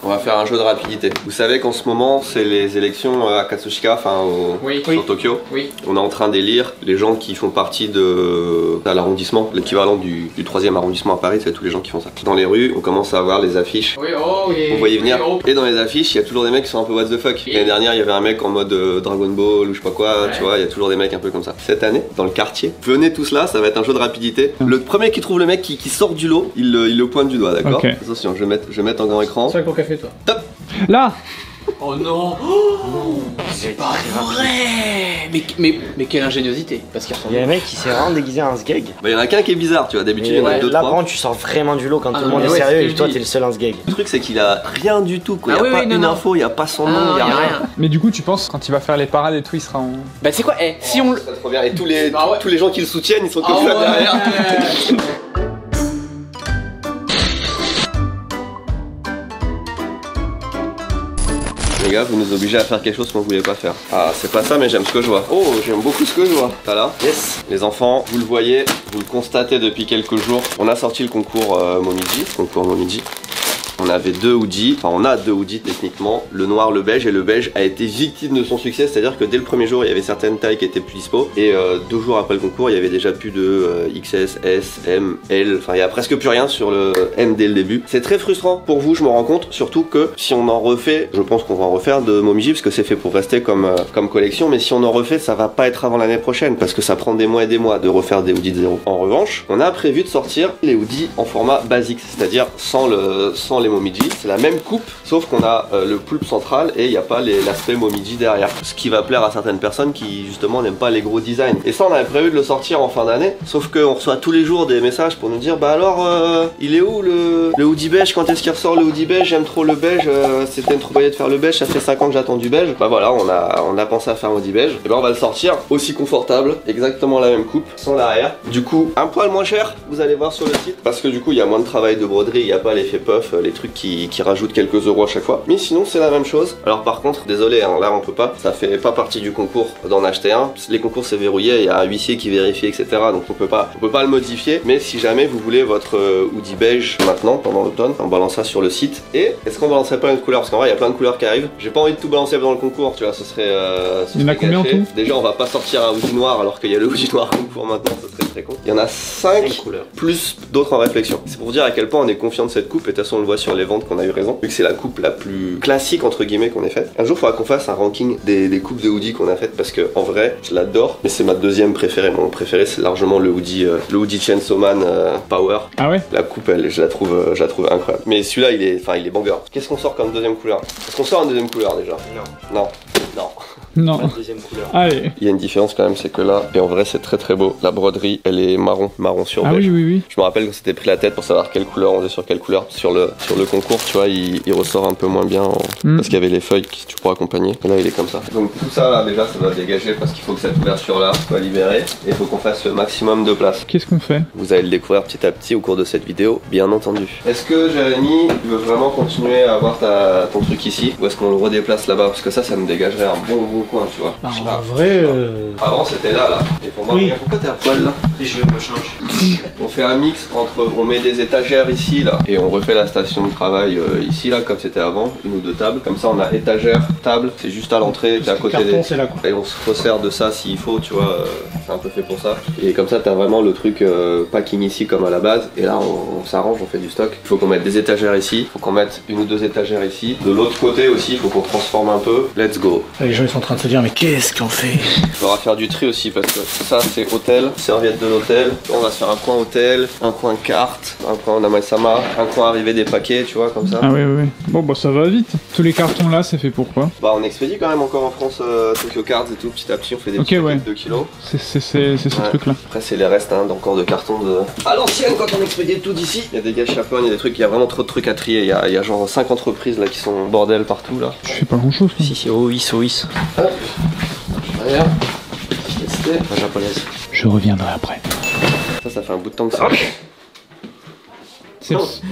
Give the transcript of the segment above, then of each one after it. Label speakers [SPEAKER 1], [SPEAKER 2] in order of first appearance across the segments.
[SPEAKER 1] On va faire un jeu de rapidité. Vous savez qu'en ce moment, c'est les élections à Katsushika, enfin sur Tokyo.
[SPEAKER 2] Oui.
[SPEAKER 1] On est en train d'élire les gens qui font partie de l'arrondissement, l'équivalent du 3e arrondissement à Paris, c'est tous les gens qui font ça. Dans les rues, on commence à avoir les affiches.
[SPEAKER 2] Oui, oh oui.
[SPEAKER 1] Vous voyez venir.
[SPEAKER 2] Oui, oh.
[SPEAKER 1] Et dans les affiches, il y a toujours des mecs qui sont un peu what the fuck. L'année dernière, il y avait un mec en mode Dragon Ball ou je sais pas quoi, tu vois, il y a toujours des mecs un peu comme ça. Cette année, dans le quartier, venez tous là, ça va être un jeu de rapidité. Le premier qui trouve le mec qui sort du lot, il le pointe du doigt, d'accord?
[SPEAKER 3] Okay.
[SPEAKER 1] Attention, je vais mettre en grand écran.
[SPEAKER 2] C'est quoi qu'on café toi?
[SPEAKER 1] Top.
[SPEAKER 3] Là.
[SPEAKER 2] Oh non, c'est pas vrai. Mais quelle ingéniosité. Parce qu'il
[SPEAKER 4] Il y a un mec qui s'est vraiment déguisé en Sgeg.
[SPEAKER 1] Bah, il y en a qu'un qui est bizarre, tu vois, d'habitude il y en a deux,
[SPEAKER 4] là,
[SPEAKER 1] trois.
[SPEAKER 4] par contre, tu sors vraiment du lot quand tout le monde est
[SPEAKER 2] ouais,
[SPEAKER 4] sérieux
[SPEAKER 2] c'est
[SPEAKER 4] et
[SPEAKER 2] ce que
[SPEAKER 4] toi
[SPEAKER 2] je
[SPEAKER 4] t'es le seul en Sgeg.
[SPEAKER 1] Le truc c'est qu'il a rien du tout, quoi. Il y a
[SPEAKER 2] oui,
[SPEAKER 1] pas
[SPEAKER 2] oui, non,
[SPEAKER 1] une
[SPEAKER 2] non.
[SPEAKER 1] info, il y a pas son nom, il y a rien.
[SPEAKER 3] Mais du coup, tu penses quand il va faire les parades et tout, il sera en.
[SPEAKER 2] Bah c'est quoi, si on...
[SPEAKER 1] Ça serait trop bien. Et tous les
[SPEAKER 2] Bah ouais.
[SPEAKER 1] gens qui le soutiennent, ils sont comme
[SPEAKER 2] Ah
[SPEAKER 1] ça
[SPEAKER 2] ouais.
[SPEAKER 1] derrière. Les gars, vous nous obligez à faire quelque chose qu'on voulait pas faire. Ah, c'est pas ça, mais j'aime ce que je vois. Oh, j'aime beaucoup ce que je vois. T'as là? Yes. Les enfants, vous le voyez, vous le constatez depuis quelques jours. On a sorti le concours Momiji. On avait deux hoodies, enfin on a deux hoodies techniquement, le noir, le beige, et le beige a été victime de son succès, c'est-à-dire que dès le premier jour il y avait certaines tailles qui étaient plus dispo, et 2 jours après le concours il y avait déjà plus de XS, S, M, L, enfin il y a presque plus rien sur le M dès le début. C'est très frustrant pour vous, je m'en rends compte, surtout que si on en refait, je pense qu'on va en refaire de Momiji parce que c'est fait pour rester comme collection, mais si on en refait ça va pas être avant l'année prochaine parce que ça prend des mois et des mois de refaire des hoodies de zéro. En revanche, on a prévu de sortir les hoodies en format basique, c'est-à-dire sans les Momiji, c'est la même coupe sauf qu'on a le pulpe central et il n'y a pas l'aspect Momiji derrière, ce qui va plaire à certaines personnes qui justement n'aiment pas les gros designs. Et ça on avait prévu de le sortir en fin d'année, sauf qu'on reçoit tous les jours des messages pour nous dire bah alors il est où le hoodie beige, quand est-ce qu'il ressort le hoodie beige, j'aime trop le beige, c'était une trop bonne idée de faire le beige, ça fait 5 ans que j'attends du beige. Bah voilà, on a pensé à faire un hoodie beige, et ben on va le sortir aussi confortable, exactement la même coupe, sans l'arrière, du coup un poil moins cher, vous allez voir sur le site, parce que du coup il y a moins de travail de broderie, il n'y a pas l'effet puff, les trucs qui rajoutent quelques euros à chaque fois, mais sinon c'est la même chose. Alors par contre, désolé, hein, là on peut pas, ça fait pas partie du concours d'en acheter un, les concours c'est verrouillé, il y a un huissier qui vérifie, etc. Donc on peut pas le modifier, mais si jamais vous voulez votre hoodie beige maintenant, pendant l'automne, on balance ça sur le site. Et est-ce qu'on balancerait pas une couleur, parce qu'en vrai il y a plein de couleurs qui arrivent, j'ai pas envie de tout balancer dans le concours, tu vois, ce serait
[SPEAKER 3] il y en a combien en tout?
[SPEAKER 1] Déjà on va pas sortir un hoodie noir alors qu'il y a le hoodie noir concours maintenant, ce serait très con. Il y en a 5 couleurs, plus d'autres en réflexion. C'est pour dire à quel point on est confiant de cette coupe, et de toute façon on le voit sur les ventes qu'on a eu raison, vu que c'est la coupe la plus classique entre guillemets qu'on ait faite. Un jour il faudra qu'on fasse un ranking des coupes de hoodie qu'on a faites, parce que en vrai je l'adore, mais c'est ma deuxième préférée. Mon préféré c'est largement le hoodie Chainsaw Man Power.
[SPEAKER 3] Ah ouais?
[SPEAKER 1] La coupe je la trouve incroyable. Mais celui-là il est banger. Qu'est-ce qu'on sort comme deuxième couleur? Est-ce qu'on sort une deuxième couleur déjà? Non.
[SPEAKER 3] Non.
[SPEAKER 4] La deuxième couleur.
[SPEAKER 3] Allez.
[SPEAKER 1] Il y a une différence quand même, c'est que là, et en vrai c'est très très beau, la broderie elle est marron sur beige.
[SPEAKER 3] Ah oui, oui, oui.
[SPEAKER 1] Je me rappelle qu'on s'était pris la tête pour savoir quelle couleur on faisait sur quelle couleur. Sur le concours, tu vois, il ressort un peu moins bien parce qu'il y avait les feuilles qui tu pourras accompagner. Et là il est comme ça. Donc tout ça là déjà ça doit dégager parce qu'il faut que cette ouverture là soit libérée et il faut qu'on fasse le maximum de place.
[SPEAKER 3] Qu'est-ce qu'on fait?
[SPEAKER 1] Vous allez le découvrir petit à petit au cours de cette vidéo, bien entendu. Est-ce que Jérémy, tu veux vraiment continuer à avoir ton truc ici, ou est-ce qu'on le redéplace là-bas? Parce que ça me dégagerait un bon coin, tu vois.
[SPEAKER 4] Bah, en vrai,
[SPEAKER 1] Avant c'était là. Et pour moi,
[SPEAKER 4] oui.
[SPEAKER 1] Pourquoi t'es à poil là?
[SPEAKER 4] je me change.
[SPEAKER 1] On fait un mix entre, on met des étagères ici là, et on refait la station de travail ici là, comme c'était avant, une ou deux tables. Comme ça on a étagère, table, c'est juste à l'entrée, t'es à côté
[SPEAKER 4] carton, c'est là, quoi.
[SPEAKER 1] Et on se resserre de ça s'il faut, tu vois, c'est un peu fait pour ça. Et comme ça t'as vraiment le truc packing ici comme à la base, et là on s'arrange, on fait du stock. Il faut qu'on mette des étagères ici, il faut qu'on mette une ou deux étagères ici. De l'autre côté aussi, il faut qu'on transforme un peu. Let's go.
[SPEAKER 4] Les gens ils sont en train de se dire mais qu'est-ce qu'on fait?
[SPEAKER 1] Il faudra faire du tri aussi parce que ça c'est hôtel, serviette de l'hôtel. On va se faire un coin hôtel, un coin carte, un coin Namae-sama, un coin arrivée des paquets, tu vois, comme ça.
[SPEAKER 3] Ah oui, oui, oui. Bon, bah ça va vite. Tous les cartons là, c'est fait pour quoi?
[SPEAKER 1] Bah on expédie quand même encore en France Tokyo Cards et tout, petit à petit on fait des petits paquets de 2 kilos.
[SPEAKER 3] C'est ce truc là.
[SPEAKER 1] Après c'est les restes encore de cartons à l'ancienne quand on expédiait tout d'ici. Il y a des gâchis-à-pogne, il y a des trucs, il y a vraiment trop de trucs à trier. Il y a genre 5 entreprises là qui sont bordel partout là.
[SPEAKER 3] Je fais pas grand chose.
[SPEAKER 4] Si, OIS.
[SPEAKER 1] Hop. Regarde. Tester.
[SPEAKER 4] La japonaise.
[SPEAKER 3] Je reviendrai après.
[SPEAKER 1] Ça fait un bout de temps que ça.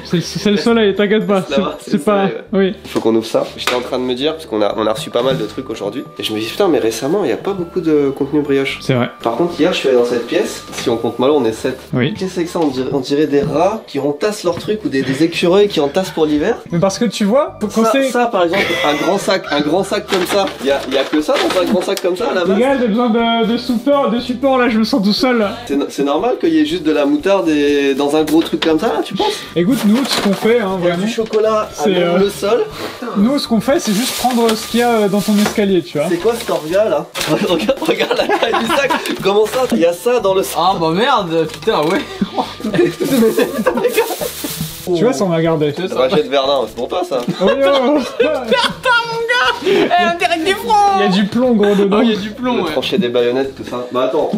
[SPEAKER 3] C'est le soleil, t'inquiète pas.
[SPEAKER 1] Là-bas,
[SPEAKER 3] C'est pas. Oui.
[SPEAKER 1] Il faut qu'on ouvre ça. J'étais en train de me dire, parce qu'on a reçu pas mal de trucs aujourd'hui, et je me dis putain, mais récemment, il n'y a pas beaucoup de contenu brioche.
[SPEAKER 3] C'est vrai.
[SPEAKER 1] Par contre, hier, je suis allé dans cette pièce. Si on compte mal, on est 7.
[SPEAKER 3] Oui.
[SPEAKER 1] Qu'est-ce que c'est que ça? On dirait des rats qui entassent leurs trucs ou des écureuils qui entassent pour l'hiver.
[SPEAKER 3] Mais parce que tu vois, quand c'est.
[SPEAKER 1] Ça, par exemple, un grand sac comme ça. Il y a que ça dans un grand sac comme ça à la base.
[SPEAKER 3] Les gars, j'ai besoin de support là, je me sens tout seul là.
[SPEAKER 1] C'est normal qu'il y ait juste de la moutarde dans un gros truc comme ça, là, tu penses?
[SPEAKER 3] Écoute, nous, ce qu'on fait, hein,
[SPEAKER 1] Il y a
[SPEAKER 3] vraiment.
[SPEAKER 1] du chocolat à
[SPEAKER 3] C'est,
[SPEAKER 1] même le sol.
[SPEAKER 3] Nous, ce qu'on fait, c'est juste prendre ce qu'il y a dans ton escalier, tu vois.
[SPEAKER 1] C'est quoi cet orga là? Regarde la taille du sac. Comment ça? Il y a ça dans le sac.
[SPEAKER 2] Ah bah merde, putain, ouais.
[SPEAKER 3] Tu vois, ça on a regardé.
[SPEAKER 1] Rachette Verdun, c'est pour toi ça.
[SPEAKER 3] Oh, yo.
[SPEAKER 2] Eh, direct du front.
[SPEAKER 3] Il y a du plomb gros dedans.
[SPEAKER 2] Oh, il y a du plomb, ouais.
[SPEAKER 1] Trancher des baïonnettes, tout ça. Bah attends,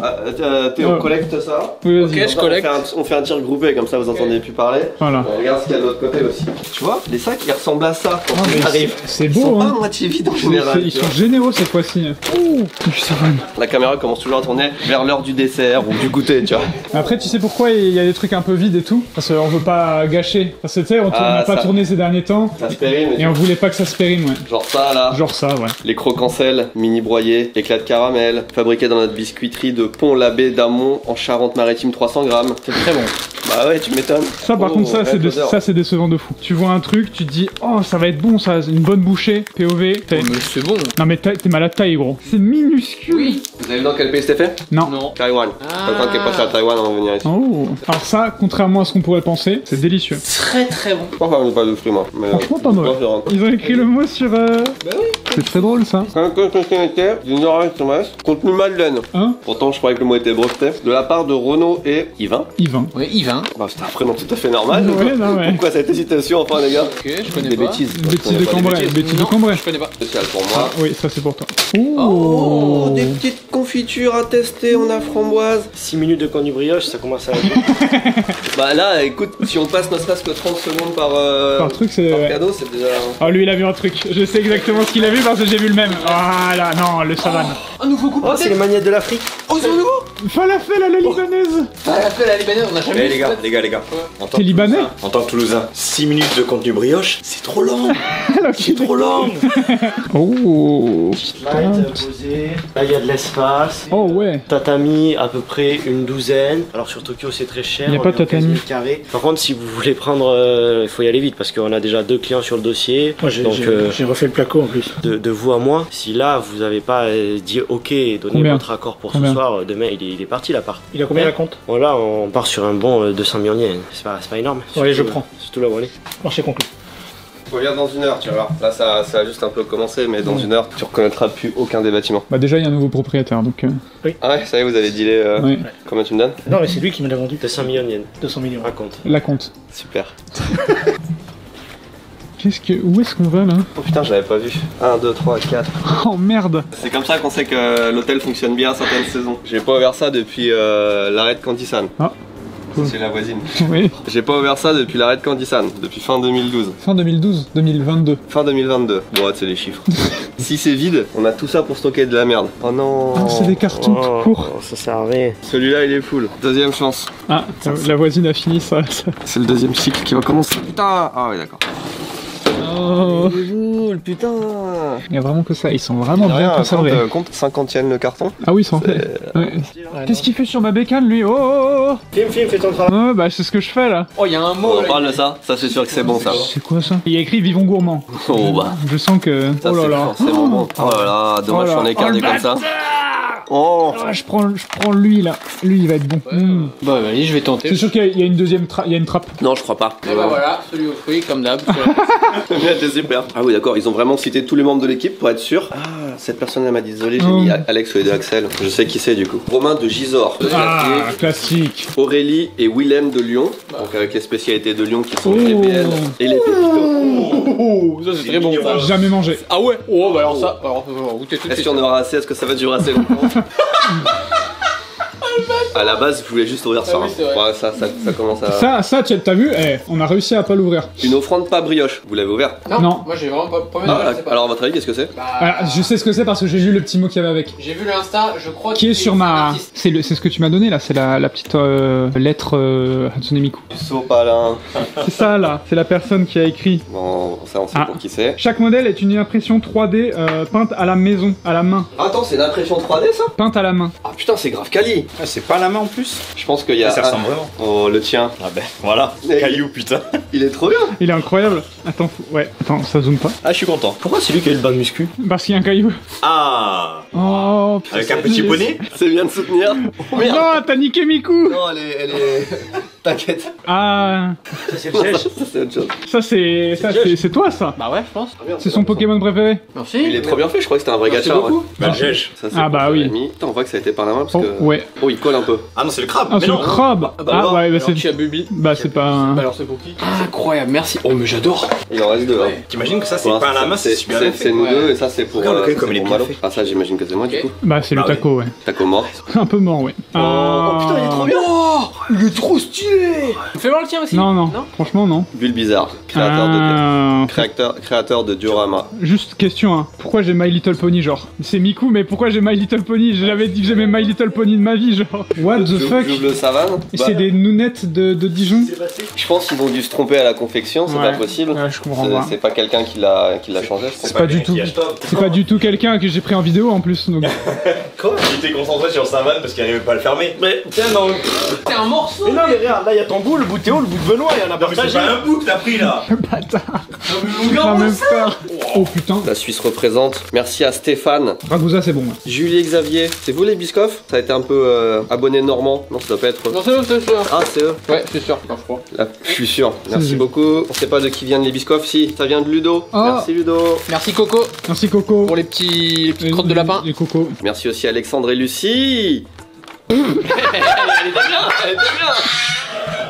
[SPEAKER 1] Théo,
[SPEAKER 3] Ouais.
[SPEAKER 1] collecte ça.
[SPEAKER 3] Oui,
[SPEAKER 2] Ok,
[SPEAKER 3] vas-y.
[SPEAKER 2] je collecte.
[SPEAKER 1] On fait un tir groupé, comme ça vous entendez plus parler.
[SPEAKER 3] Voilà.
[SPEAKER 1] On regarde ce qu'il y a de l'autre côté aussi. Tu vois, les sacs ils ressemblent à ça quand
[SPEAKER 3] Ah, mais
[SPEAKER 1] ils arrivent.
[SPEAKER 3] c'est
[SPEAKER 1] Ils sont
[SPEAKER 3] beau,
[SPEAKER 1] pas
[SPEAKER 3] hein.
[SPEAKER 1] à moitié vides en général.
[SPEAKER 3] Ils
[SPEAKER 1] tu
[SPEAKER 3] sont
[SPEAKER 1] vois.
[SPEAKER 3] généreux cette fois-ci. Ouh, je sais rien.
[SPEAKER 1] La caméra commence toujours à tourner vers l'heure du dessert ou du goûter, tu vois.
[SPEAKER 3] Après, tu sais pourquoi il y a des trucs un peu vides et tout? Parce qu'on veut pas gâcher. Parce que tu sais, on n'a pas
[SPEAKER 1] ça.
[SPEAKER 3] tourné ces derniers temps.
[SPEAKER 1] Ça se périme,
[SPEAKER 3] Et on voulait pas que ça se périme, ouais.
[SPEAKER 1] genre ça là.
[SPEAKER 3] Genre ça, ouais.
[SPEAKER 1] Les croque-en-sel, mini broyés, éclats de caramel, fabriqués dans notre biscuiterie de Pont-l'Abbé d'Amont en Charente-Maritime 300 grammes.
[SPEAKER 2] C'est très bon.
[SPEAKER 1] Bah ouais, tu m'étonnes.
[SPEAKER 3] Ça, par
[SPEAKER 1] Oh,
[SPEAKER 3] contre, ça,
[SPEAKER 1] red odeur.
[SPEAKER 3] c'est décevant de fou. Tu vois un truc, tu te dis, oh, ça va être bon, ça, une bonne bouchée, POV.
[SPEAKER 2] Mais c'est bon.
[SPEAKER 3] Non, mais t'es malade taille, gros. C'est minuscule.
[SPEAKER 2] Oui.
[SPEAKER 1] Vous avez vu dans quel pays c'était fait?
[SPEAKER 3] Non.
[SPEAKER 2] Non.
[SPEAKER 1] Taïwan. Quelqu'un qui est passé à Taïwan avant de venir ici.
[SPEAKER 3] Oh. Alors ça, contrairement à ce qu'on pourrait penser, c'est délicieux.
[SPEAKER 2] Très très bon.
[SPEAKER 1] Je crois qu'on n'a pas de fruits moi. Mais,
[SPEAKER 3] Franchement, pas mauvais. Ils ont écrit le mot sur. Bah
[SPEAKER 2] oui.
[SPEAKER 3] C'est très drôle ça.
[SPEAKER 1] Contenu Madeleine.
[SPEAKER 3] Hein?
[SPEAKER 1] Pourtant, je croyais que le mot était breveté. De la part de Renaud et Yvain.
[SPEAKER 3] Yvain.
[SPEAKER 2] Ouais, Yvain.
[SPEAKER 1] Bah, c'est un prénom tout à fait normal.
[SPEAKER 3] Ouais, non, ouais.
[SPEAKER 1] Pourquoi cette hésitation, enfin, les gars?
[SPEAKER 2] Ok, je connais
[SPEAKER 1] Des
[SPEAKER 2] pas.
[SPEAKER 1] bêtises.
[SPEAKER 3] Une bêtise de Cambrai. Bêtise de
[SPEAKER 2] Non,
[SPEAKER 3] Cambrai.
[SPEAKER 2] je connais pas.
[SPEAKER 1] Spécial pour moi.
[SPEAKER 3] Oui, ça c'est pour toi.
[SPEAKER 1] Oh, des petites confitures à tester, on a framboise.
[SPEAKER 4] 6 minutes de contenu brioche, ça commence à.
[SPEAKER 1] Bah là, écoute, si on passe ne serait-ce que 30 secondes par
[SPEAKER 3] Truc, c'est.
[SPEAKER 1] par
[SPEAKER 3] Ouais.
[SPEAKER 1] cadeau, c'est déjà...
[SPEAKER 3] Oh, lui il a vu un truc. Je sais exactement ce qu'il a vu parce que j'ai vu le même. Voilà, non, le savane.
[SPEAKER 2] Un nouveau coup.
[SPEAKER 4] Oh, c'est les magnettes de l'Afrique.
[SPEAKER 2] Oh, c'est un nouveau.
[SPEAKER 3] Falafel à la libanaise.
[SPEAKER 2] Ah, la fait la libanaise, on a jamais
[SPEAKER 4] Eh
[SPEAKER 2] vu
[SPEAKER 4] les gars,
[SPEAKER 2] ça.
[SPEAKER 4] les gars, les gars. En tant
[SPEAKER 3] T'es
[SPEAKER 4] que
[SPEAKER 3] libanais?
[SPEAKER 4] Toulousain- En tant que Toulousain, 6 minutes de contenu brioche, c'est trop long. C'est trop long.
[SPEAKER 3] Oh.
[SPEAKER 4] Light posé. Là, il y a de l'espace.
[SPEAKER 3] Oh ouais.
[SPEAKER 4] Tatami, à peu près une douzaine. Alors sur Tokyo, c'est très cher.
[SPEAKER 3] Il y a
[SPEAKER 4] on
[SPEAKER 3] pas
[SPEAKER 4] est
[SPEAKER 3] de
[SPEAKER 4] en 15
[SPEAKER 3] tatami.
[SPEAKER 4] 000 carrés. Par contre, si vous voulez prendre, il faut y aller vite parce qu'on a déjà 2 clients sur le dossier.
[SPEAKER 5] Moi j'ai
[SPEAKER 4] Donc,
[SPEAKER 5] refait le placo en plus.
[SPEAKER 4] de vous à moi, si là vous avez pas dit ok et donné
[SPEAKER 3] Combien?
[SPEAKER 4] votre accord pour
[SPEAKER 3] Combien?
[SPEAKER 4] ce soir, demain il est parti l'appart.
[SPEAKER 5] Il a combien la compte?
[SPEAKER 4] Voilà, on part sur un bon 200 000 yens. C'est pas énorme.
[SPEAKER 5] Ouais, je
[SPEAKER 4] Surtout-
[SPEAKER 5] prends.
[SPEAKER 4] Surtout là où on est.
[SPEAKER 5] Marché conclu.
[SPEAKER 1] Regarde dans une heure, tu vas voir. Là, ça a juste un peu commencé, mais dans une heure, tu reconnaîtras plus aucun des bâtiments.
[SPEAKER 3] Bah déjà il y a un nouveau propriétaire donc.
[SPEAKER 1] Ah ouais, ça y est, vous avez dealé.
[SPEAKER 3] Ouais.
[SPEAKER 1] Combien tu me donnes?
[SPEAKER 5] Non mais c'est lui qui me l'a vendu.
[SPEAKER 4] 200 000 yens.
[SPEAKER 5] 200 millions.
[SPEAKER 4] Raconte.
[SPEAKER 3] La compte.
[SPEAKER 1] Super.
[SPEAKER 3] Où est-ce qu'on va là?
[SPEAKER 1] Oh putain, j'avais pas vu. 1, 2, 3, 4.
[SPEAKER 3] Oh merde.
[SPEAKER 1] C'est comme ça qu'on sait que l'hôtel fonctionne bien à certaines saisons. J'ai pas ouvert ça depuis l'arrêt de Candy-san.
[SPEAKER 3] Ah.
[SPEAKER 1] Ça, c'est la voisine.
[SPEAKER 3] Oui.
[SPEAKER 1] J'ai pas ouvert ça depuis l'arrêt de Candy-san, depuis fin 2012.
[SPEAKER 3] Fin 2012, 2022.
[SPEAKER 1] Fin 2022. Bon, ouais, c'est les chiffres. Si c'est vide, on a tout ça pour stocker de la merde. Oh non.
[SPEAKER 3] Ah, c'est des cartons tout court.
[SPEAKER 4] Ça sert à rien.
[SPEAKER 1] Celui-là, il est full. Deuxième chance.
[SPEAKER 3] Ah, la voisine a fini ça.
[SPEAKER 1] C'est le deuxième cycle qui va commencer. Putain. Ah oui, d'accord.
[SPEAKER 3] Oh.
[SPEAKER 1] Il est full, putain.
[SPEAKER 3] Il y a vraiment que ça, ils sont vraiment bien
[SPEAKER 1] Rien,
[SPEAKER 3] conservés.
[SPEAKER 1] compte 50 yens le carton.
[SPEAKER 3] Ah oui, ça en fait. Ouais. Qu'est-ce qu'il fait sur ma bécane lui? Oh.
[SPEAKER 4] Film, fais ton travail.
[SPEAKER 3] Ouais, bah c'est ce que je fais là.
[SPEAKER 2] Oh, il y a un mot.
[SPEAKER 1] On
[SPEAKER 2] là.
[SPEAKER 1] parle de ça. Ça, c'est sûr que c'est bon, ça.
[SPEAKER 3] C'est quoi ça? Il y a écrit Vivons gourmands.
[SPEAKER 1] Oh bah.
[SPEAKER 3] Je sens que.
[SPEAKER 1] Ça,
[SPEAKER 3] Oh là
[SPEAKER 1] c'est
[SPEAKER 3] là.
[SPEAKER 1] forcément bon. Oh là là, dommage
[SPEAKER 3] Oh là.
[SPEAKER 1] qu'on ait
[SPEAKER 3] Oh,
[SPEAKER 1] gardé
[SPEAKER 3] le
[SPEAKER 1] comme ça. Oh.
[SPEAKER 3] Ah, je prends lui là. Lui il va être bon.
[SPEAKER 2] Bah, allez, je vais tenter.
[SPEAKER 3] C'est sûr qu'il y a une deuxième il y a une trappe.
[SPEAKER 1] Non, je crois pas.
[SPEAKER 2] Et bah voilà, celui aux fruits, comme d'hab.
[SPEAKER 1] C'est super. Ah oui, d'accord, ils ont vraiment cité tous les membres de l'équipe pour être sûr. Ah, cette personne elle m'a dit désolé, j'ai
[SPEAKER 3] Oh.
[SPEAKER 1] mis Alex au lieu de Axel. Je sais qui c'est du coup. Romain de Gisors.
[SPEAKER 3] Ah, classique.
[SPEAKER 1] Aurélie et Willem de Lyon. Donc avec les spécialités de Lyon qui sont
[SPEAKER 3] Oh.
[SPEAKER 1] les GPL et les pépitos.
[SPEAKER 2] Oh, ça c'est très bon ça.
[SPEAKER 3] Jamais mangé.
[SPEAKER 2] Ah ouais. Oh, bah alors ça. Alors, goûtez tout de
[SPEAKER 1] Est-ce
[SPEAKER 2] suite.
[SPEAKER 1] qu'il y en aura assez? Est-ce que ça va durer assez longtemps? À la base, je voulais juste ouvrir ça.
[SPEAKER 2] Ah oui, c'est vrai.
[SPEAKER 1] Ouais, ça commence à.
[SPEAKER 3] Ça, t'as vu, on a réussi à pas l'ouvrir.
[SPEAKER 1] Une offrande pas brioche. Vous l'avez ouvert?
[SPEAKER 3] Non.
[SPEAKER 2] Moi j'ai vraiment pas. Premier
[SPEAKER 1] Ah,
[SPEAKER 2] degré, je sais pas.
[SPEAKER 1] alors, à votre avis, qu'est-ce que c'est?
[SPEAKER 2] Bah,
[SPEAKER 3] Ah, je sais ce que c'est parce que j'ai lu le petit mot qu'il y avait avec.
[SPEAKER 2] j'ai vu le Insta, je crois
[SPEAKER 3] Qui est sur
[SPEAKER 2] un
[SPEAKER 3] ma.
[SPEAKER 2] artiste.
[SPEAKER 3] C'est ce que tu m'as donné là, c'est la petite lettre Hatsune Miku.
[SPEAKER 1] Sopalin.
[SPEAKER 3] C'est ça là, c'est la personne qui a écrit.
[SPEAKER 1] Bon, ça, on sait
[SPEAKER 3] Ah.
[SPEAKER 1] pour qui c'est.
[SPEAKER 3] Chaque modèle est une impression 3D peinte à la maison, à la main.
[SPEAKER 1] Attends, c'est une impression 3D ça?
[SPEAKER 3] Peinte à la main.
[SPEAKER 1] Ah putain, c'est grave quali.
[SPEAKER 6] Ah, c'est pas la main en plus.
[SPEAKER 1] Je pense qu'il y a.
[SPEAKER 6] Ça ressemble vraiment.
[SPEAKER 1] Oh, le tien.
[SPEAKER 6] Ah ben voilà,
[SPEAKER 1] Mais-
[SPEAKER 6] caillou putain.
[SPEAKER 1] Il est trop bien.
[SPEAKER 3] Il est incroyable. Attends, ouais, attends, ça zoome pas.
[SPEAKER 6] Ah, je suis content.
[SPEAKER 4] Pourquoi c'est lui qui a eu le bas de muscu?
[SPEAKER 3] Parce qu'il y a un caillou.
[SPEAKER 6] Ah,
[SPEAKER 3] Oh, putain.
[SPEAKER 6] avec un petit poney.
[SPEAKER 1] C'est bien de soutenir. Oh, merde.
[SPEAKER 3] Non, t'as niqué Miku.
[SPEAKER 1] Non, elle est. T'inquiète.
[SPEAKER 3] Ah,
[SPEAKER 4] Ça c'est le siège.
[SPEAKER 1] Ça, c'est autre chose.
[SPEAKER 3] c'est toi ça.
[SPEAKER 2] Bah ouais, je pense.
[SPEAKER 3] C'est son Pokémon préféré.
[SPEAKER 2] Merci.
[SPEAKER 1] Il est trop bien fait, je crois que c'était un vrai
[SPEAKER 2] Merci
[SPEAKER 1] gacha.
[SPEAKER 2] beaucoup.
[SPEAKER 6] Bah le gège.
[SPEAKER 1] Ça, c'est
[SPEAKER 3] Ah,
[SPEAKER 1] pour
[SPEAKER 3] bah
[SPEAKER 1] ton
[SPEAKER 3] oui.
[SPEAKER 1] ami. Putain, on voit que ça a été par la main parce
[SPEAKER 3] Oh,
[SPEAKER 1] que.
[SPEAKER 3] ouais.
[SPEAKER 1] Oh, il colle un peu.
[SPEAKER 6] Ah non, c'est le crabe.
[SPEAKER 3] Ah,
[SPEAKER 6] mais
[SPEAKER 3] c'est le
[SPEAKER 6] non.
[SPEAKER 3] crabe.
[SPEAKER 1] bah,
[SPEAKER 3] Ah,
[SPEAKER 1] alors,
[SPEAKER 3] ouais, bah
[SPEAKER 2] Alors, qui
[SPEAKER 3] c'est.
[SPEAKER 2] a Bubi?
[SPEAKER 3] Bah, c'est pas un.
[SPEAKER 2] Bah alors c'est pour qui? Incroyable, merci. Oh mais j'adore.
[SPEAKER 1] Il en reste deux. Hein.
[SPEAKER 2] Ouais.
[SPEAKER 6] T'imagines que ça c'est
[SPEAKER 1] Pour
[SPEAKER 6] pas à la
[SPEAKER 1] l'instant,
[SPEAKER 6] main, c'est super bien
[SPEAKER 1] C'est
[SPEAKER 6] fait.
[SPEAKER 1] nous
[SPEAKER 2] Ouais.
[SPEAKER 1] deux et ça c'est pour.
[SPEAKER 6] Regarde lequel
[SPEAKER 1] ça,
[SPEAKER 6] comme
[SPEAKER 1] c'est
[SPEAKER 6] il est
[SPEAKER 1] pour
[SPEAKER 6] bien
[SPEAKER 1] Malo.
[SPEAKER 6] fait.
[SPEAKER 1] Ah, ça, j'imagine que c'est moi du
[SPEAKER 2] Ok.
[SPEAKER 1] coup.
[SPEAKER 3] Bah, c'est le
[SPEAKER 6] Bah oui.
[SPEAKER 3] taco, ouais.
[SPEAKER 1] T'as comment?
[SPEAKER 3] Un peu mort, ouais.
[SPEAKER 1] Oh putain, il est trop bien.
[SPEAKER 2] Oh, il est trop stylé. Fais voir le tien aussi.
[SPEAKER 3] Non, non, franchement, non.
[SPEAKER 1] Bulle bizarre. Créateur de diorama.
[SPEAKER 3] Juste question, hein. Pourquoi j'ai My Little Pony, genre? C'est Miku, mais pourquoi j'ai My Little Pony? Je l'avais dit que j'aimais My Little Pony de ma vie, genre. What the fuck?
[SPEAKER 1] Double savane.
[SPEAKER 3] Et
[SPEAKER 1] Bah,
[SPEAKER 3] c'est des nounettes de Dijon?
[SPEAKER 1] Je pense qu'ils ont dû se tromper à la confection, c'est
[SPEAKER 3] Ouais.
[SPEAKER 1] pas possible.
[SPEAKER 3] Ouais, je comprends pas.
[SPEAKER 1] C'est pas quelqu'un qui l'a changé. je pense.
[SPEAKER 3] C'est pas du tout. C'est pas du tout quelqu'un que j'ai pris en vidéo en plus, donc.
[SPEAKER 6] Quoi? Il était concentré sur sa vanne parce qu'il arrivait pas à le fermer. Mais tiens, non.
[SPEAKER 2] C'est un morceau.
[SPEAKER 4] Mais non, mais regarde, là il y a ton bout, le bout Théo, le bout de Benoît, il y en a
[SPEAKER 6] Non, mais c'est
[SPEAKER 4] partagé.
[SPEAKER 6] pas un bout que t'as pris là.
[SPEAKER 3] Bâtard. La même peur. Oh putain.
[SPEAKER 1] La Suisse représente. Merci à Stéphane.
[SPEAKER 3] Ragusa, c'est bon. Ouais.
[SPEAKER 1] Julie et Xavier. C'est vous les Biscoff? Ça a été un peu abonné normand. Non, ça doit pas être.
[SPEAKER 2] Non c'est eux, c'est sûr.
[SPEAKER 1] Ah, c'est eux.
[SPEAKER 2] Ouais, c'est sûr. Non, je crois.
[SPEAKER 1] Là, je suis sûr. Merci
[SPEAKER 3] C'est-
[SPEAKER 1] beaucoup. On sait pas de qui viennent les Biscoff. Si, ça vient de Ludo.
[SPEAKER 3] Oh.
[SPEAKER 1] Merci Ludo.
[SPEAKER 2] Merci Coco
[SPEAKER 3] Merci Coco.
[SPEAKER 2] pour les petites crottes de lapin.
[SPEAKER 3] Les cocos.
[SPEAKER 1] Merci aussi Alexandre et Lucie.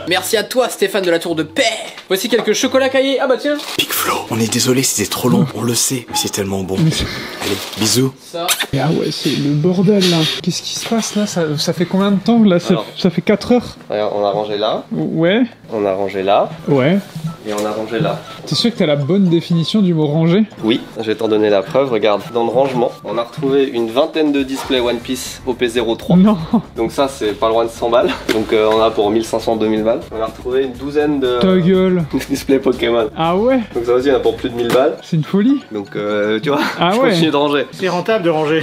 [SPEAKER 2] Merci à toi Stéphane de la Tour de Paix. Voici quelques chocolats caillés. Ah bah tiens.
[SPEAKER 7] Big Flo, on est désolé, c'était trop long, on le sait, mais c'est tellement bon. Allez, bisous.
[SPEAKER 2] Ça.
[SPEAKER 3] Et ah ouais, c'est le bordel là. Qu'est-ce qui se passe là? Ça fait combien de temps là?
[SPEAKER 1] Alors.
[SPEAKER 3] Ça fait 4 heures?
[SPEAKER 1] Regarde, on a rangé là.
[SPEAKER 3] Ouais.
[SPEAKER 1] On a rangé là.
[SPEAKER 3] Ouais.
[SPEAKER 1] Et on a rangé là.
[SPEAKER 3] T'es sûr que t'as la bonne définition du mot ranger?
[SPEAKER 1] Oui, je vais t'en donner la preuve. Regarde, dans le rangement, on a retrouvé une vingtaine de displays One Piece OP03.
[SPEAKER 3] Non.
[SPEAKER 1] Donc ça, c'est pas loin de 100 balles. Donc on a pour 1500-2000 balles. On a retrouvé une douzaine de
[SPEAKER 3] Ta gueule.
[SPEAKER 1] displays Pokémon.
[SPEAKER 3] Ah ouais.
[SPEAKER 1] Donc ça aussi, on a pour plus de 1000 balles.
[SPEAKER 3] C'est une folie.
[SPEAKER 1] Donc tu vois,
[SPEAKER 3] Ah
[SPEAKER 1] je
[SPEAKER 3] ouais.
[SPEAKER 1] continue de ranger.
[SPEAKER 5] C'est rentable de ranger.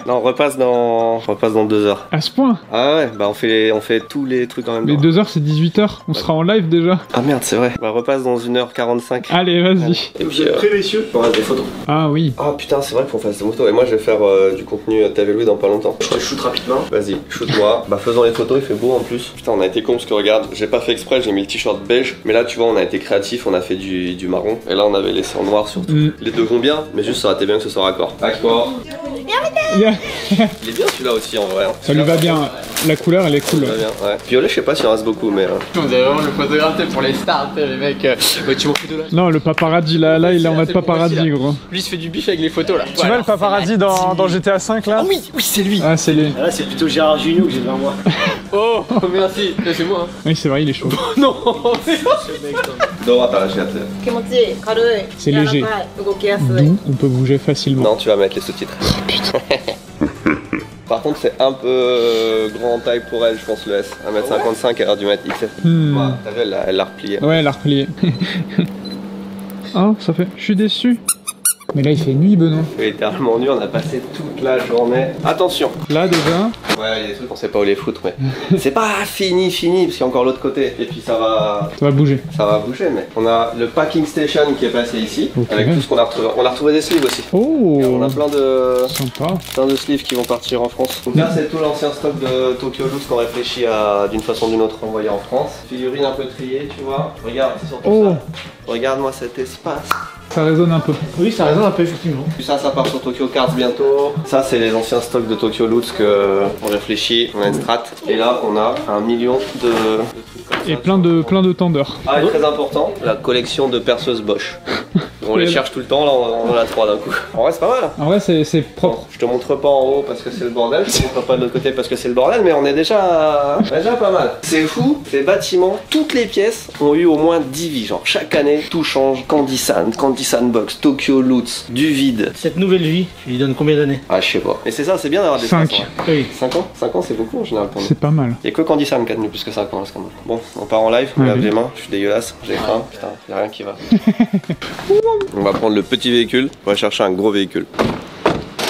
[SPEAKER 1] Non, on repasse dans 2 heures.
[SPEAKER 3] À ce point.
[SPEAKER 1] Ah ouais, bah on fait tous les trucs en même
[SPEAKER 3] Les
[SPEAKER 1] temps.
[SPEAKER 3] 2 heures c'est 18 heures. On sera en live déjà.
[SPEAKER 1] Ah merde, c'est vrai. Bah repasse dans 1h45.
[SPEAKER 3] Allez, vas-y.
[SPEAKER 1] Et puis
[SPEAKER 6] messieurs?
[SPEAKER 1] on reste des photos.
[SPEAKER 3] Ah oui.
[SPEAKER 1] Ah putain, c'est vrai qu'il faut faire des photos. Et moi, je vais faire du contenu TV Louis dans pas longtemps.
[SPEAKER 4] Je te shoot rapidement.
[SPEAKER 1] Vas-y, shoot-moi. Bah faisons les photos, il fait beau en plus. Putain, on a été con parce que regarde, j'ai pas fait exprès, j'ai mis le t-shirt beige. Mais là, tu vois, on a été créatif, on a fait du marron. Et là, on avait laissé en noir surtout.
[SPEAKER 3] Mm.
[SPEAKER 1] Les deux vont bien, mais juste ça aurait été bien que ce soit raccord. D'accord.
[SPEAKER 3] Yeah.
[SPEAKER 1] Il est bien celui-là aussi en vrai. Hein.
[SPEAKER 3] Ça lui va bien. La couleur elle est cool.
[SPEAKER 1] Ça va bien, ouais. Violet, je sais pas s'il en reste beaucoup, mais.
[SPEAKER 2] Vous avez vraiment le photographe pour les stars, les mecs. Bah, tu m'en fais de là.
[SPEAKER 3] Non, le paparazzi là il est en mode paparazzi gros.
[SPEAKER 2] Lui il se fait du bif avec les photos là.
[SPEAKER 3] Tu vois le paparazzi dans GTA 5 là?
[SPEAKER 2] Oui, oui, c'est lui.
[SPEAKER 3] Ah, c'est lui.
[SPEAKER 4] Ah, là c'est plutôt Gérard Jugnot que j'ai devant moi.
[SPEAKER 2] Oh, merci. C'est moi. Hein.
[SPEAKER 3] Oui, c'est vrai, il est chaud.
[SPEAKER 2] Non, c'est pas.
[SPEAKER 1] Dora, t'as lâché la tête.
[SPEAKER 8] 気持ちいい軽い
[SPEAKER 3] C'est
[SPEAKER 8] 柔らか
[SPEAKER 3] léger.
[SPEAKER 8] い動きやすい
[SPEAKER 3] D'où on peut bouger facilement.
[SPEAKER 1] Non, tu vas mettre les sous-titres. Par contre, c'est un peu grand en taille pour elle, je pense, le S. 1m55, elle aurait dû mettre XL.
[SPEAKER 3] Hmm.
[SPEAKER 1] Ouais, t'as vu, elle l'a replié.
[SPEAKER 3] Ouais, elle a replié. Oh, ça fait. Je suis déçu. Mais là, il fait nuit, Benoît.
[SPEAKER 1] C'est littéralement nu, on a passé toute la journée. Attention.
[SPEAKER 3] Là, déjà.
[SPEAKER 1] Ouais, il y a des trucs, on sait pas où les foutre, mais c'est pas fini, parce qu'il y a encore l'autre côté. Et puis ça va
[SPEAKER 3] bouger.
[SPEAKER 1] mais on a le packing station qui est passé ici,
[SPEAKER 3] Ok.
[SPEAKER 1] avec tout ce qu'on a retrouvé. On a retrouvé des sleeves aussi.
[SPEAKER 3] Oh.
[SPEAKER 1] On a plein
[SPEAKER 3] Sympa.
[SPEAKER 1] de sleeves qui vont partir en France. Donc là, c'est tout l'ancien stock de Tokyo Loose qu'on réfléchit à, d'une façon ou d'une autre, envoyer en France. Figurines un peu triées, tu vois. Regarde, c'est surtout
[SPEAKER 3] Oh.
[SPEAKER 1] ça. Regarde-moi cet espace.
[SPEAKER 3] Ça résonne un peu.
[SPEAKER 5] Oui, ça résonne un peu, effectivement.
[SPEAKER 1] Puis ça part sur Tokyo Cards bientôt. Ça, c'est les anciens stocks de Tokyo Loot que on réfléchit. On a une strat. Et là, on a 1 million de trucs comme ça.
[SPEAKER 3] Et plein de tendeurs.
[SPEAKER 1] Ah, et très important, la collection de perceuses Bosch. On les cherche tout le temps, là on en a 3 d'un coup. En vrai c'est pas mal.
[SPEAKER 3] En vrai, c'est propre.
[SPEAKER 1] Je te montre pas en haut parce que c'est le bordel, je te montre pas de l'autre côté parce que c'est le bordel, mais on est déjà pas mal. C'est fou, les bâtiments, toutes les pièces ont eu au moins 10 vies, genre chaque année tout change. Candy-San Box, Tokyo Loots, du vide.
[SPEAKER 5] Cette nouvelle vie, tu lui donnes combien d'années?
[SPEAKER 1] Ah je sais pas. Mais c'est ça, c'est bien d'avoir des
[SPEAKER 3] 5.
[SPEAKER 1] espaces, hein.
[SPEAKER 5] Oui.
[SPEAKER 1] 5 ans 5 ans c'est beaucoup en général pour nous.
[SPEAKER 3] C'est pas mal.
[SPEAKER 1] Y'a que Candy-San qui a tenu plus que 5 ans là, ce moment. Bon, on part en live, on
[SPEAKER 3] Ouais,
[SPEAKER 1] lave
[SPEAKER 3] oui.
[SPEAKER 1] les mains, je suis dégueulasse, j'ai faim, putain, y'a rien qui va. On va prendre le petit véhicule, on va chercher un gros véhicule.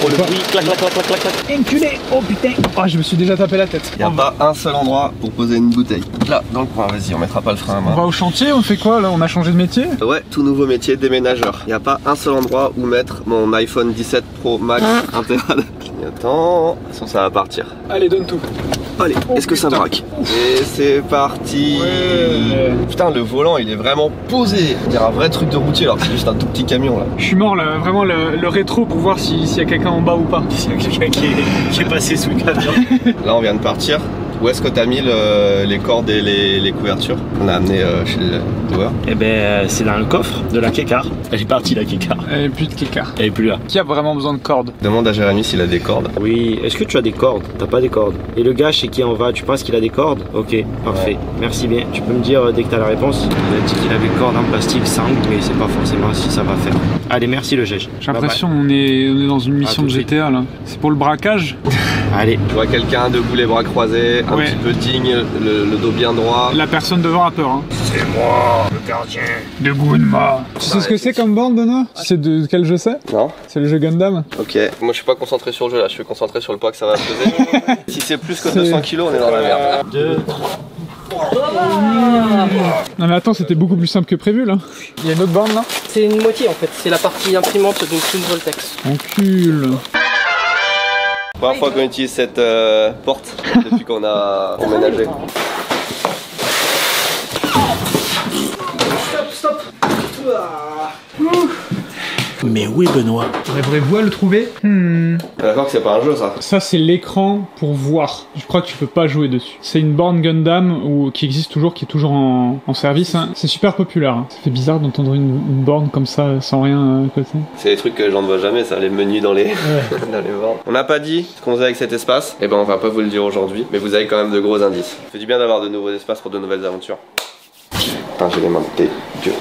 [SPEAKER 5] Oh le bruit, clac clac clac clac clac.
[SPEAKER 3] Enculé. Oh putain. Oh, je me suis déjà tapé la tête.
[SPEAKER 1] Y'a pas un seul endroit pour poser une bouteille. Là, dans le coin, vas-y, on mettra pas le frein à
[SPEAKER 3] On
[SPEAKER 1] main.
[SPEAKER 3] va au chantier, on fait quoi là? On a changé de métier?
[SPEAKER 1] Ouais, tout nouveau métier, déménageur. Y'a pas un seul endroit où mettre mon iPhone 17 Pro Max intégral. Attends, de toute façon ça va partir.
[SPEAKER 3] Allez, donne tout.
[SPEAKER 1] Allez, est-ce que ça braque? Et c'est parti.
[SPEAKER 3] Ouais.
[SPEAKER 1] Putain, le volant il est vraiment posé. On dirait un vrai truc de routier alors que c'est juste un tout petit camion là.
[SPEAKER 3] Je suis mort là, vraiment le rétro pour voir s'il y a quelqu'un en bas ou pas.
[SPEAKER 5] Il y a quelqu'un qui est passé sous le camion.
[SPEAKER 1] Là on vient de partir. Où est-ce que t'as mis les cordes et les couvertures qu'on a amené chez le loueur?
[SPEAKER 5] Eh ben, c'est dans le coffre de la Kekar. Elle est partie la Kekar.
[SPEAKER 3] Et plus de kékar.
[SPEAKER 5] Elle est plus là.
[SPEAKER 3] Qui a vraiment besoin de cordes?
[SPEAKER 1] Demande à Jérémy s'il a des cordes.
[SPEAKER 4] Oui, est-ce que tu as des cordes? T'as pas des cordes. Et le gars chez qui on va, tu penses qu'il a des cordes? Ok, parfait. Merci bien. Tu peux me dire dès que t'as la réponse? Il a dit qu'il avait cordes en plastique simple, mais c'est pas forcément si ça va faire. Allez, merci le GG.
[SPEAKER 3] J'ai l'impression on est dans une mission
[SPEAKER 4] tout
[SPEAKER 3] de
[SPEAKER 4] de suite.
[SPEAKER 3] GTA là. C'est pour le braquage?
[SPEAKER 4] Allez.
[SPEAKER 1] Je vois quelqu'un debout les bras croisés, un
[SPEAKER 3] Ouais.
[SPEAKER 1] petit peu digne, le dos bien droit.
[SPEAKER 3] La personne devant a peur hein.
[SPEAKER 5] C'est moi, le gardien.
[SPEAKER 3] De Gunma. Tu sais ce que c'est comme borne, Benoît? C'est de quel jeu c'est?
[SPEAKER 1] Non?
[SPEAKER 3] C'est le jeu Gundam.
[SPEAKER 1] Ok. Moi je suis pas concentré sur le jeu là, je suis concentré sur le poids que ça va peser. Si c'est plus que 200 kilos, on est dans la merde.
[SPEAKER 5] 2,
[SPEAKER 3] Non mais attends, c'était beaucoup plus simple que prévu là. Il y a une autre borne là?
[SPEAKER 8] C'est une moitié en fait, c'est la partie imprimante d'une Twin Voltex.
[SPEAKER 3] Encule.
[SPEAKER 1] Première fois qu'on utilise cette porte depuis qu'on a emménagé.
[SPEAKER 5] Mais où est Benoît?
[SPEAKER 3] Rêverez-vous à le trouver?
[SPEAKER 1] D'accord que c'est pas un jeu ça.
[SPEAKER 3] Ça c'est l'écran pour voir. Je crois que tu peux pas jouer dessus. C'est une borne Gundam qui existe toujours, qui est toujours en service. Hein. C'est super populaire. Hein. Ça fait bizarre d'entendre une borne comme ça sans rien à côté.
[SPEAKER 1] C'est des trucs que j'en vois jamais, ça, les menus dans les, dans les bornes. On n'a pas dit ce qu'on faisait avec cet espace, et ben on va pas vous le dire aujourd'hui, mais vous avez quand même de gros indices. Ça fait du bien d'avoir de nouveaux espaces pour de nouvelles aventures. Putain, j'ai les mains de Dieu.